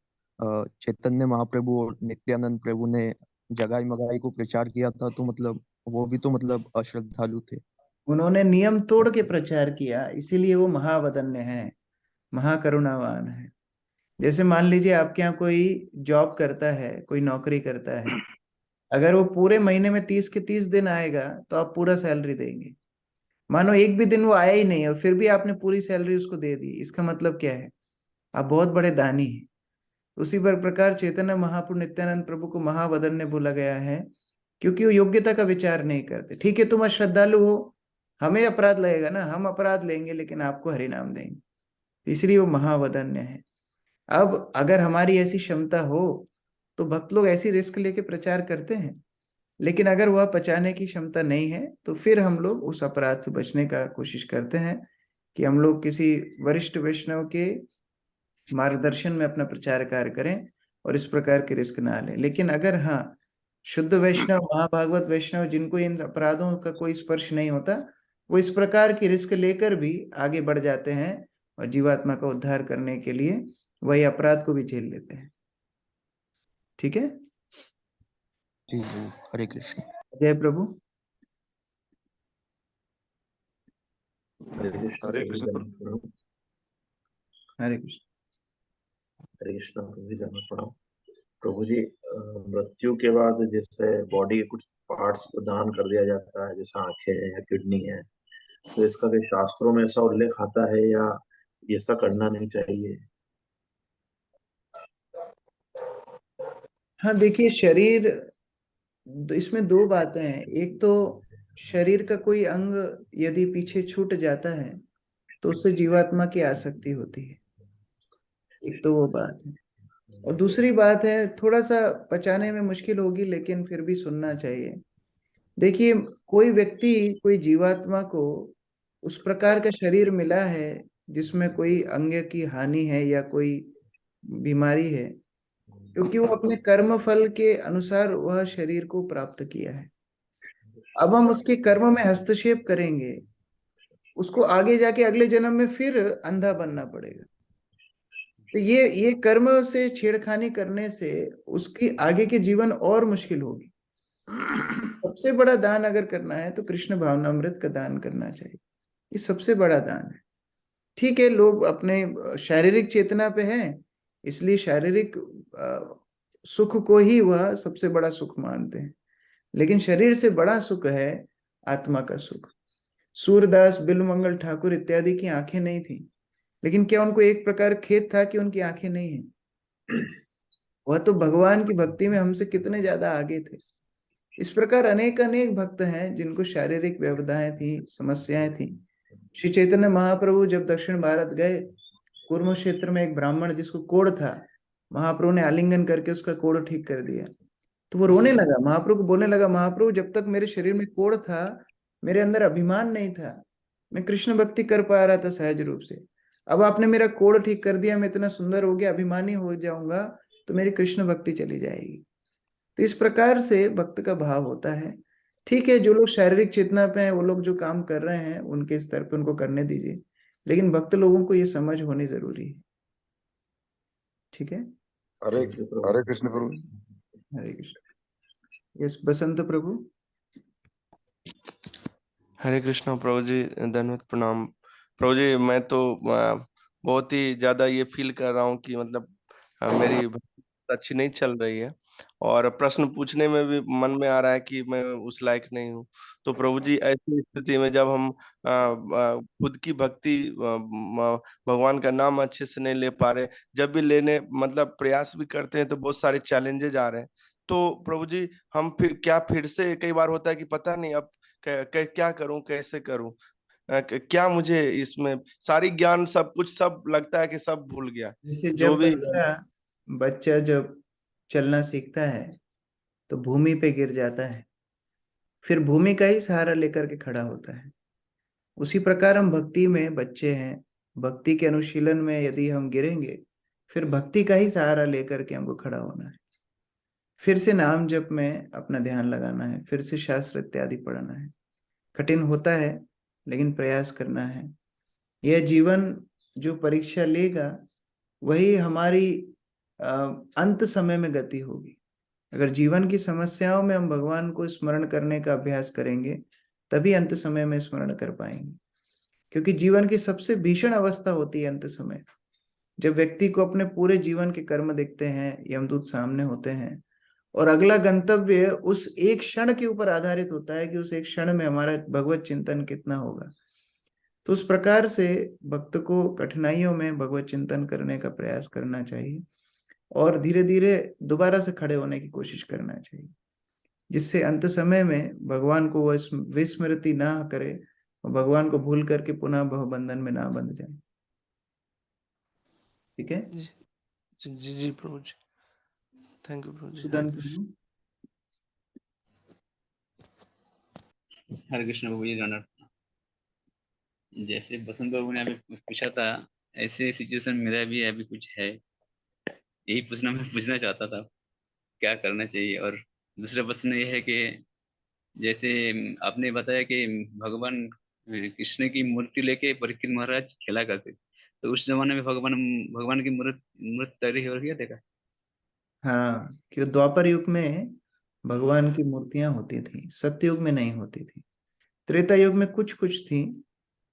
चैतन्य महाप्रभु और नित्यानंद प्रभु ने जगाई मगाई को प्रचार किया था, तो मतलब वो भी तो मतलब अश्रद्धालु थे। उन्होंने नियम तोड़ के प्रचार किया, इसीलिए वो महावदन्य है, महाकरुणावान है। जैसे मान लीजिए आपके यहाँ कोई जॉब करता है, कोई नौकरी करता है, अगर वो पूरे महीने में 30 के 30 दिन आएगा तो आप पूरा सैलरी देंगे। मानो एक भी दिन वो आया ही नहीं है और फिर भी आपने पूरी सैलरी उसको दे दी, इसका मतलब क्या है? आप बहुत बड़े दानी हैं। उसी प्रकार चैतन्य महाप्रभु नित्यानंद प्रभु को महावदन्य बोला गया है, क्योंकि वो योग्यता का विचार नहीं करते। ठीक है, तुम अश्रद्धालु हो, हमें अपराध लगेगा ना, हम अपराध लेंगे, लेकिन आपको हरि नाम देंगे, इसलिए वो महावदन्य है। अब अगर हमारी ऐसी क्षमता हो तो भक्त लोग ऐसी रिस्क लेके प्रचार करते हैं, लेकिन अगर वह पचाने की क्षमता नहीं है तो फिर हम लोग उस अपराध से बचने का कोशिश करते हैं कि हम लोग किसी वरिष्ठ वैष्णव के मार्गदर्शन में अपना प्रचार कार्य करें और इस प्रकार के रिस्क ना लें। लेकिन अगर हाँ, शुद्ध वैष्णव, महाभागवत वैष्णव, जिनको इन अपराधों का कोई स्पर्श नहीं होता, वो इस प्रकार की रिस्क लेकर भी आगे बढ़ जाते हैं और जीवात्मा का उद्धार करने के लिए वही अपराध को भी झेल लेते हैं। ठीक है जी जी, हरे कृष्ण। जय प्रभु। हरे कृष्ण हरे प्रभु, कृष्ण। दंडवत प्रणाम। हरे कृष्ण। हरे कृष्ण प्रभु जी, दंडवत प्रणाम। प्रभु जी, मृत्यु के बाद जैसे बॉडी के कुछ पार्ट्स को दान कर दिया जाता है, जैसे आंखें हैं या किडनी है, तो इसका भी शास्त्रों में ऐसा उल्लेख आता है या ऐसा करना नहीं चाहिए? हाँ देखिए, शरीर, इसमें दो बातें हैं। एक तो शरीर का कोई अंग यदि पीछे छूट जाता है तो उससे जीवात्मा की आसक्ति होती है, एक तो वो बात है। और दूसरी बात है, थोड़ा सा पचाने में मुश्किल होगी लेकिन फिर भी सुनना चाहिए देखिए, कोई व्यक्ति, कोई जीवात्मा को उस प्रकार का शरीर मिला है जिसमें कोई अंग की हानि है या कोई बीमारी है, क्योंकि वो अपने कर्म फल के अनुसार वह शरीर को प्राप्त किया है। अब हम उसके कर्म में हस्तक्षेप करेंगे, उसको आगे जाके अगले जन्म में फिर अंधा बनना पड़ेगा। तो ये कर्म से छेड़खानी करने से उसकी आगे के जीवन और मुश्किल होगी। सबसे बड़ा दान अगर करना है तो कृष्ण भावनामृत का दान करना चाहिए, ये सबसे बड़ा दान है। ठीक है, लोग अपने शारीरिक चेतना पे हैं, इसलिए शारीरिक सुख को ही वह सबसे बड़ा सुख मानते हैं, लेकिन शरीर से बड़ा सुख है आत्मा का सुख। सूरदास, बिल्वमंगल ठाकुर इत्यादि की आंखें नहीं थी, लेकिन क्या उनको एक प्रकार खेद था कि उनकी आंखें नहीं है? वह तो भगवान की भक्ति में हमसे कितने ज्यादा आगे थे। इस प्रकार अनेक अनेक भक्त हैं जिनको शारीरिक व्यवधाएं थी, समस्याएं थी। श्री चैतन्य महाप्रभु जब दक्षिण भारत गए, कुर्म क्षेत्र में एक ब्राह्मण जिसको कोढ़ था, महाप्रभु ने आलिंगन करके उसका कोढ़ ठीक कर दिया। तो वो रोने लगा, महाप्रभु को बोलने लगा, महाप्रभु जब तक मेरे शरीर में कोढ़ था, मेरे अंदर अभिमान नहीं था, मैं कृष्ण भक्ति कर पा रहा था सहज रूप से। अब आपने मेरा कोढ़ ठीक कर दिया, मैं इतना सुंदर हो गया, अभिमानी हो जाऊंगा, तो मेरी कृष्ण भक्ति चली जाएगी। तो इस प्रकार से भक्त का भाव होता है। ठीक है, जो लोग शारीरिक चेतना पे हैं, वो लोग जो काम कर रहे हैं उनके स्तर पे उनको करने दीजिए, लेकिन भक्त लोगों को ये समझ होनी जरूरी है। ठीक है, हरे कृष्ण प्रभु। हरे कृष्ण। यस, बसंत प्रभु। हरे कृष्ण प्रभु जी, धन्यवाद, प्रणाम प्रभु जी। मैं तो बहुत ही ज्यादा ये फील कर रहा हूँ कि मतलब मेरी अच्छी नहीं चल रही है, और प्रश्न पूछने में भी मन में आ रहा है कि मैं उस लायक नहीं हूँ। तो प्रभु जी, ऐसी स्थिति में जब हम खुद की भक्ति, भगवान का नाम अच्छे से नहीं ले पा रहे, जब भी लेने मतलब प्रयास भी करते हैं तो बहुत सारे चैलेंजेज आ रहे हैं। तो प्रभु जी, हम फिर से कई बार होता है कि पता नहीं अब क्या करूं, कैसे करूं, क्या मुझे इसमें सारी ज्ञान सब कुछ, सब लगता है कि सब भूल गया। जैसे जो जब भी बच्चा जब चलना सीखता है तो भूमि पे गिर जाता है, फिर भूमि का ही सहारा लेकर के खड़ा होता है। उसी प्रकार हम भक्ति में बच्चे हैं, भक्ति के अनुशीलन में यदि हम गिरेंगे, फिर भक्ति का ही सहारा लेकर के हमको खड़ा होना है। फिर से नाम जप में अपना ध्यान लगाना है, फिर से शास्त्र इत्यादि पढ़ना है। कठिन होता है, लेकिन प्रयास करना है। यह जीवन जो परीक्षा लेगा वही हमारी अंत समय में गति होगी। अगर जीवन की समस्याओं में हम भगवान को स्मरण करने का अभ्यास करेंगे, तभी अंत समय में स्मरण कर पाएंगे। क्योंकि जीवन की सबसे भीषण अवस्था होती है अंत समय, जब व्यक्ति को अपने पूरे जीवन के कर्म दिखते हैं, यमदूत सामने होते हैं, और अगला गंतव्य उस एक क्षण के ऊपर आधारित होता है कि उस एक क्षण में हमारा भगवत चिंतन कितना होगा। तो उस प्रकार से भक्त को कठिनाइयों में भगवत चिंतन करने का प्रयास करना चाहिए, और धीरे धीरे दोबारा से खड़े होने की कोशिश करना चाहिए, जिससे अंत समय में भगवान को वह विस्मृति ना करे और भगवान को भूल करके पुनः भवबंधन में ना बंध जाए। ठीक है जी जी जी प्रभु जी, थैंक यू प्रभु जी। सुदान प्रभु। हरे कृष्ण प्रभु जी, धन्यवाद। जैसे बसंत बाबू ने अभी पूछा था, ऐसे सिचुएशन मेरा भी अभी कुछ है, यही मैं पूछना चाहता था क्या करना चाहिए। और दूसरा प्रश्न ये है कि जैसे आपने बताया कि भगवान कृष्ण की मूर्ति लेके परीक्षित महाराज खेला करते, तो उस जमाने में भगवान की मूर्ति तैयारी हो गया देखा। हाँ, क्यों द्वापर युग में भगवान की मूर्तियां होती थी, सत्ययुग में नहीं होती थी। त्रेता युग में कुछ कुछ थी,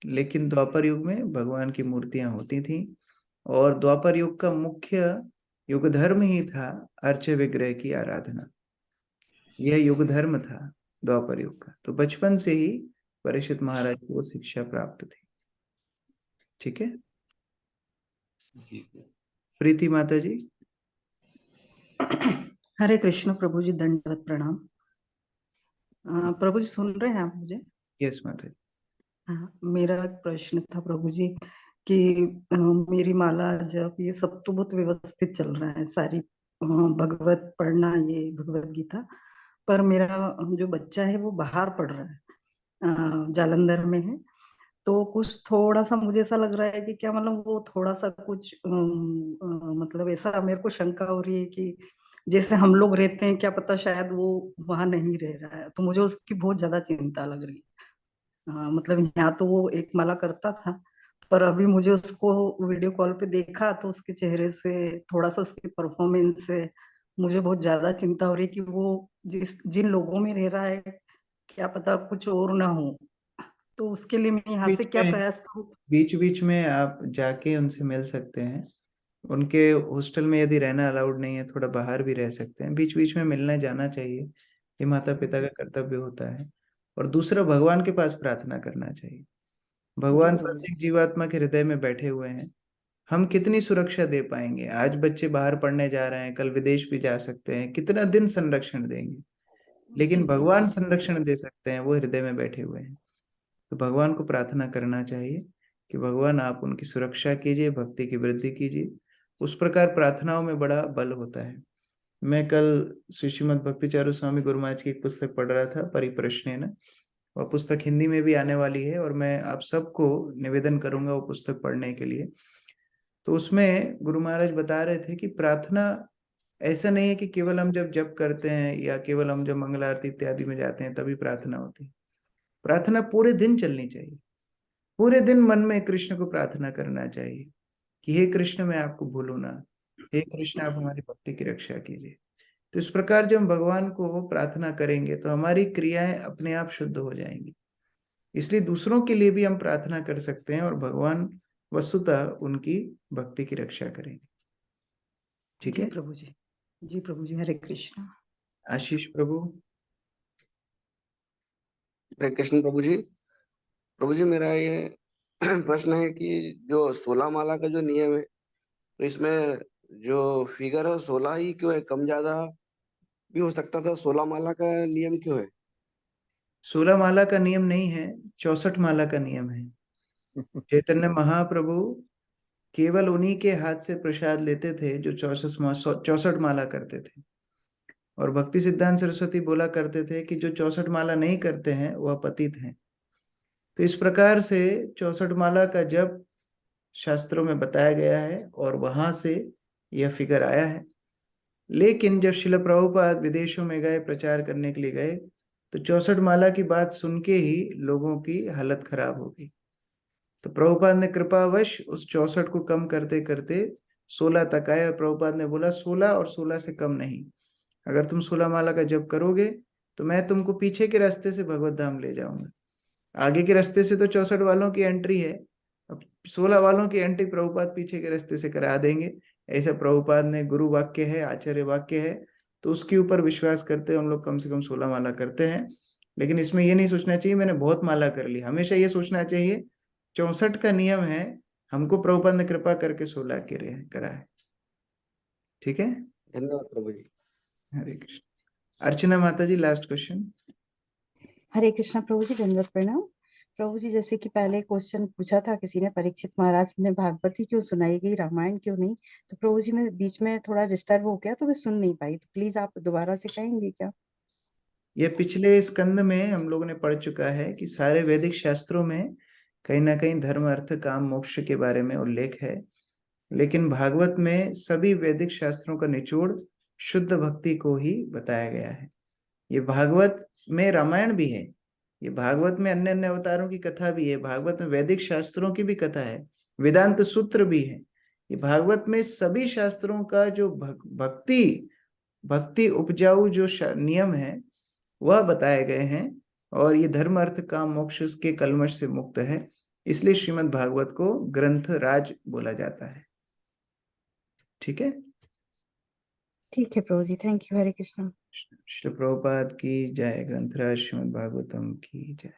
लेकिन द्वापर युग में भगवान की मूर्तियां होती थी। और द्वापर युग का मुख्य युग धर्म ही था अर्च्य विग्रह की आराधना। यह युग धर्म था द्वापर युग का। तो बचपन से ही परीक्षित महाराज को शिक्षा प्राप्त थी। ठीक है, प्रीति माता जी। हरे कृष्ण प्रभु जी, दंडवत प्रणाम। प्रभु जी सुन रहे हैं आप मुझे? यस माता जी। हाँ, मेरा एक प्रश्न था प्रभु जी कि मेरी माला जप ये सब तो बहुत व्यवस्थित चल रहा है, सारी भगवत पढ़ना, ये भगवत गीता, पर मेरा जो बच्चा है वो बाहर पढ़ रहा है, जालंधर में है। तो कुछ थोड़ा सा मुझे ऐसा लग रहा है कि क्या मतलब वो थोड़ा सा कुछ मतलब ऐसा मेरे को शंका हो रही है कि जैसे हम लोग रहते हैं, क्या पता शायद वो वहां नहीं रह रहा है, तो मुझे उसकी बहुत ज्यादा चिंता लग रही है। मतलब यहाँ तो वो एक माला करता था, पर अभी मुझे उसको वीडियो कॉल पे देखा तो उसके चेहरे से, थोड़ा सा उसकी परफॉर्मेंस से मुझे बहुत ज्यादा चिंता हो रही है कि वो जिन लोगों में रह रहा है क्या पता कुछ और ना हो। तो उसके लिए मैं यहाँ से बीच क्या में प्रयास करूँ? बीच बीच में आप जाके उनसे मिल सकते हैं। उनके हॉस्टल में यदि रहना अलाउड नहीं है, थोड़ा बाहर भी रह सकते हैं, बीच बीच में मिलने जाना चाहिए, ये माता पिता का कर्तव्य होता है। और दूसरा, भगवान के पास प्रार्थना करना चाहिए। जी भगवान प्रभु जी। प्रत्येक जीवात्मा के हृदय में बैठे हुए हैं। हम कितनी सुरक्षा दे पाएंगे? आज बच्चे बाहर पढ़ने जा रहे हैं, कल विदेश भी जा सकते हैं, कितना दिन संरक्षण देंगे? लेकिन जी प्रभु भगवान जी। संरक्षण दे सकते हैं, वो हृदय में बैठे हुए हैं। तो भगवान को प्रार्थना करना चाहिए कि भगवान आप उनकी सुरक्षा कीजिए, भक्ति की वृद्धि कीजिए। उस प्रकार प्रार्थनाओं में बड़ा बल होता है। मैं कल श्री श्रीमद् भक्तिचारू स्वामी गुरु महाराज की एक पुस्तक पढ़ रहा था, परिप्रश्नेन। वह पुस्तक हिंदी में भी आने वाली है और मैं आप सबको निवेदन करूंगा वो पुस्तक पढ़ने के लिए। तो उसमें गुरु महाराज बता रहे थे कि प्रार्थना ऐसा नहीं है कि केवल हम जब जप करते हैं या केवल हम जब मंगल आरती इत्यादि में जाते हैं तभी प्रार्थना होती है। प्रार्थना पूरे दिन चलनी चाहिए। पूरे दिन मन में कृष्ण को प्रार्थना करना चाहिए कि हे कृष्ण, मैं आपको भूलूं ना, हे कृष्ण आप हमारी भक्ति की रक्षा कीजिए। तो इस प्रकार जब हम भगवान को प्रार्थना करेंगे तो हमारी क्रियाएं अपने आप शुद्ध हो जाएंगी। इसलिए दूसरों के लिए भी हम प्रार्थना कर सकते हैं और भगवान वस्तुतः उनकी भक्ति की रक्षा करेंगे। ठीक जी है। प्रभु जी। जी प्रभु जी, हरे कृष्णा। आशीष प्रभु। हरे कृष्ण प्रभु जी। प्रभु जी, मेरा ये प्रश्न है कि जो 16 माला का जो नियम है, तो इसमें जो फिगर है 16 ही क्यों है? कम ज्यादा भी हो सकता था, 16 माला का नियम क्यों है? 16 माला का नियम नहीं है, 64 माला का नियम है। चैतन्य महाप्रभु केवल उन्हीं के हाथ से प्रसाद लेते थे जो 64 माला करते थे। और भक्ति सिद्धांत सरस्वती बोला करते थे कि जो 64 माला नहीं करते हैं वह पतित हैं। तो इस प्रकार से 64 माला का जप शास्त्रों में बताया गया है और वहां से यह फिगर आया है। लेकिन जब शिल प्रभुपाद विदेशों में गए, प्रचार करने के लिए गए, तो 64 माला की बात सुन के ही लोगों की हालत खराब हो गई। तो प्रभुपाद ने कृपावश उस 64 को कम करते करते 16 तक आए और प्रभुपाद ने बोला 16 और 16 से कम नहीं। अगर तुम 16 माला का जप करोगे तो मैं तुमको पीछे के रास्ते से भगवत धाम ले जाऊंगा। आगे के रास्ते से तो 64 वालों की एंट्री है, अब 16 वालों की एंट्री प्रभुपाद पीछे के रास्ते से करा देंगे। ऐसा प्रभुपाद ने गुरु वाक्य है, आचार्य वाक्य है, तो उसके ऊपर विश्वास करते हम लोग कम से कम 16 माला करते हैं। लेकिन इसमें ये नहीं सोचना चाहिए मैंने बहुत माला कर ली। हमेशा ये सोचना चाहिए 64 का नियम है, हमको प्रभुपाद ने कृपा करके 16 करा है। ठीक है। धन्यवाद प्रभु जी। हरे कृष्ण। अर्चना माता जी, लास्ट क्वेश्चन। हरे कृष्णा प्रभु जी, दंडवत प्रणाम। प्रभु जी, जैसे कि पहले क्वेश्चन पूछा था किसी ने, परीक्षित महाराज ने भागवत ही क्यों सुनाई गई, रामायण क्यों नहीं? तो प्रभु जी मैं बीच में थोड़ा डिस्टर्ब हो गया तो मैं सुन नहीं पाई, तो प्लीज आप दोबारा से कहेंगे क्या? ये पिछले स्कंद में हम लोगों ने पढ़ चुका है कि सारे वैदिक शास्त्रों में कहीं ना कहीं धर्म, अर्थ, काम, मोक्ष के बारे में उल्लेख है। लेकिन भागवत में सभी वैदिक शास्त्रों का निचोड़ शुद्ध भक्ति को ही बताया गया है। ये भागवत में रामायण भी है, ये भागवत में अन्य अन्य अवतारों की कथा भी है, भागवत में वैदिक शास्त्रों की भी कथा है, वेदांत सूत्र भी है। ये भागवत में सभी शास्त्रों का जो भक्ति भक्ति उपजाऊ जो नियम है वह बताए गए हैं। और ये धर्म, अर्थ, काम, मोक्ष के कलमश से मुक्त है। इसलिए श्रीमद् भागवत को ग्रंथ राज बोला जाता है। ठीक है। ठीक है प्रभु जी, थैंक यू। हरे कृष्णा। श्री प्रभुपाद की जय। ग्रंथराज श्रीमद् भागवतम की जय।